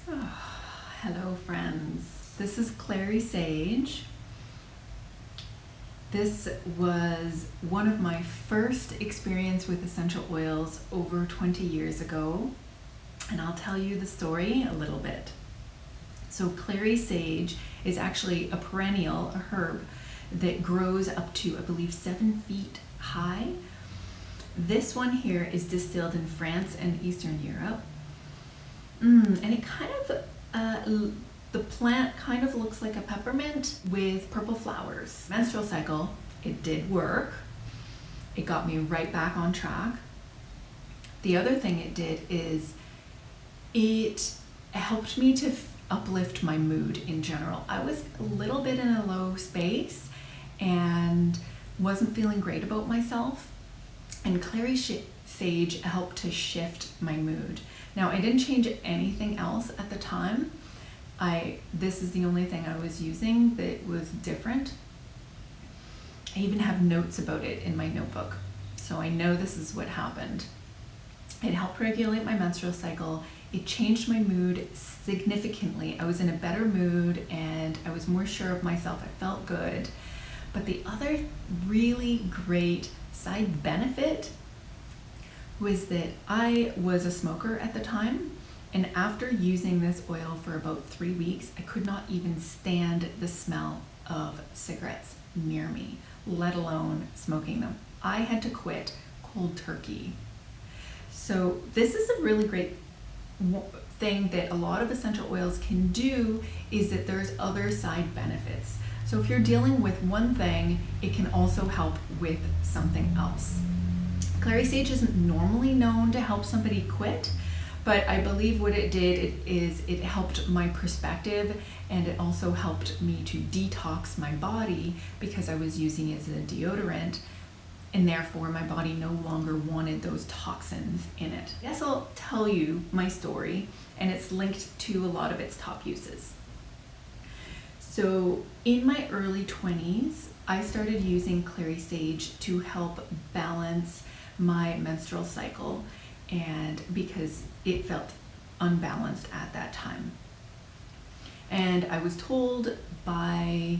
Hello friends, this is Clary Sage. This was one of my first experience with essential oils over 20 years ago, and I'll tell you the story a little bit. So Clary Sage is actually a perennial, a herb that grows up to, I believe, 7 feet high. This one here is distilled in France and Eastern Europe. And it kind of, the plant kind of looks like a peppermint with purple flowers. Menstrual cycle, it did work. It got me right back on track. The other thing it did is it helped me to uplift my mood in general. I was a little bit in a low space and wasn't feeling great about myself. And Clary Sage helped to shift my mood. Now, I didn't change anything else at the time. This is the only thing I was using that was different. I even have notes about it in my notebook, so I know this is what happened. It helped regulate my menstrual cycle. It changed my mood significantly. I was in a better mood and I was more sure of myself. I felt good. But the other really great side benefit was that I was a smoker at the time, and after using this oil for about 3 weeks, I could not even stand the smell of cigarettes near me, let alone smoking them. I had to quit cold turkey. So this is a really great thing that a lot of essential oils can do, is that there's other side benefits. So if you're dealing with one thing, it can also help with something else. Clary Sage isn't normally known to help somebody quit, but I believe what it did is it helped my perspective, and it also helped me to detox my body because I was using it as a deodorant, and therefore my body no longer wanted those toxins in it. I guess I'll tell you my story, and it's linked to a lot of its top uses. So in my early 20s, I started using Clary Sage to help balance my menstrual cycle, and because it felt unbalanced at that time. And I was told by,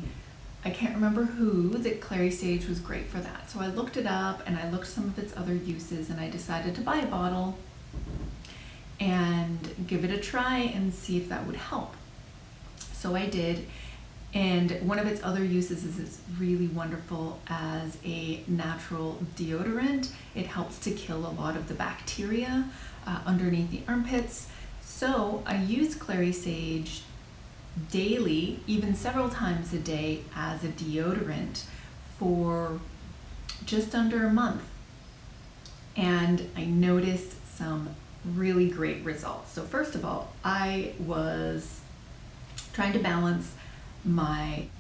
I can't remember who, that Clary Sage was great for that. So I looked it up and I looked some of its other uses, and I decided to buy a bottle and give it a try and see if that would help. So I did. And one of its other uses is it's really wonderful as a natural deodorant. It helps to kill a lot of the bacteria underneath the armpits. So I use Clary Sage daily, even several times a day, as a deodorant for just under a month. And I noticed some really great results. So first of all, I was trying to balance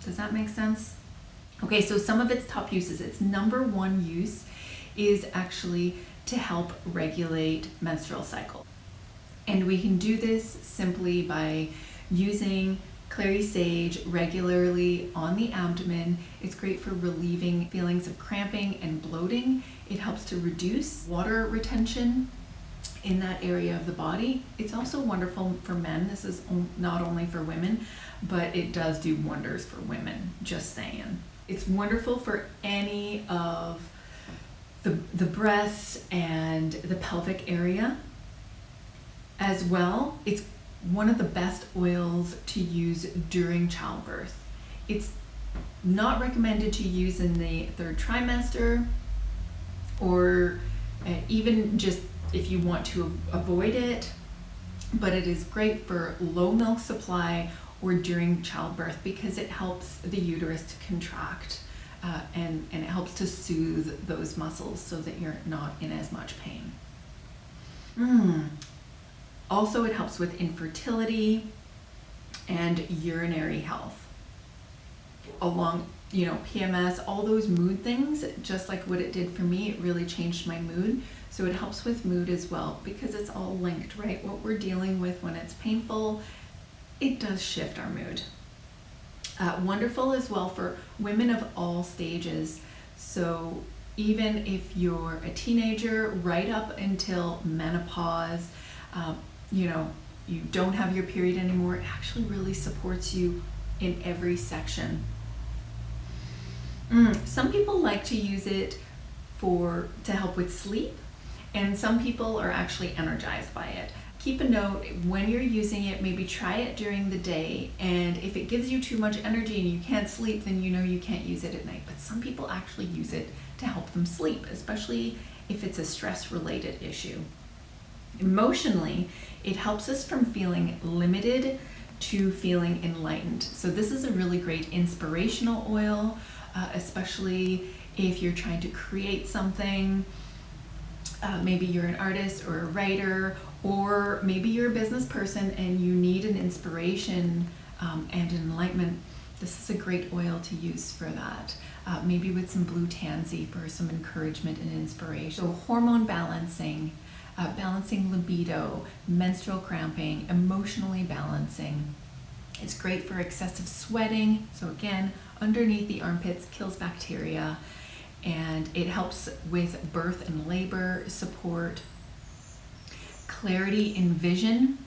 does that make sense? Okay, so some of its top uses, its number one use is actually to help regulate menstrual cycle. And we can do this simply by using Clary Sage regularly on the abdomen. It's great for relieving feelings of cramping and bloating. It helps to reduce water retention in that area of the body. It's also wonderful for men. This is not only for women, but it does do wonders for women, just saying. It's wonderful for any of the breasts and the pelvic area as well. It's one of the best oils to use during childbirth. It's not recommended to use in the 3rd trimester, or even just if you want to avoid it, but it is great for low milk supply or during childbirth because it helps the uterus to contract and it helps to soothe those muscles so that you're not in as much pain. Also, it helps with infertility and urinary health. Along, PMS, all those mood things, just like what it did for me, it really changed my mood. So it helps with mood as well, because it's all linked, right? What we're dealing with when it's painful, it does shift our mood. Wonderful as well for women of all stages. So even if you're a teenager right up until menopause, you don't have your period anymore, it actually really supports you in every section. Some people like to use it to help with sleep, and some people are actually energized by it. Keep a note when you're using it, maybe try it during the day, and if it gives you too much energy and you can't sleep, then you know you can't use it at night. But some people actually use it to help them sleep, especially if it's a stress-related issue. Emotionally, it helps us from feeling limited to feeling enlightened. So this is a really great inspirational oil, especially if you're trying to create something. Maybe you're an artist or a writer, or maybe you're a business person and you need an inspiration and an enlightenment. This is a great oil to use for that. Maybe with some blue tansy for some encouragement and inspiration. So hormone balancing, balancing libido, menstrual cramping, emotionally balancing. It's great for excessive sweating. So again, underneath the armpits, kills bacteria, and it helps with birth and labor support. Clarity in vision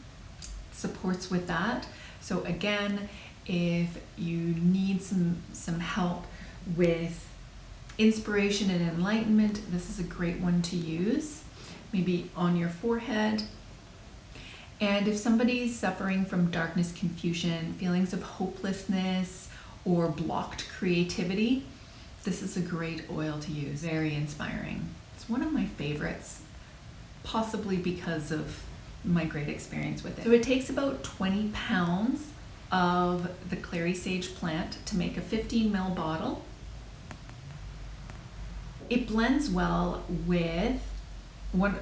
supports with that. So again, if you need some help with inspiration and enlightenment, this is a great one to use, maybe on your forehead. And if somebody's suffering from darkness, confusion, feelings of hopelessness, or blocked creativity, this is a great oil to use. Very inspiring. It's one of my favorites, possibly because of my great experience with it. So it takes about 20 pounds of the Clary Sage plant to make a 15 ml bottle. It blends well with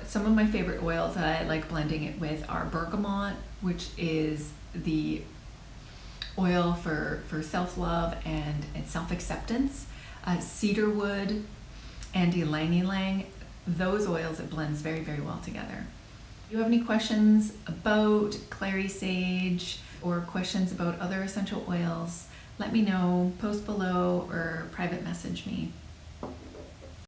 some of my favorite oils that I like blending it with are bergamot, which is the oil for self-love and self-acceptance, cedarwood and ylang-ylang. Those oils, it blends very, very well together. If you have any questions about Clary Sage or questions about other essential oils, let me know, post below or private message me.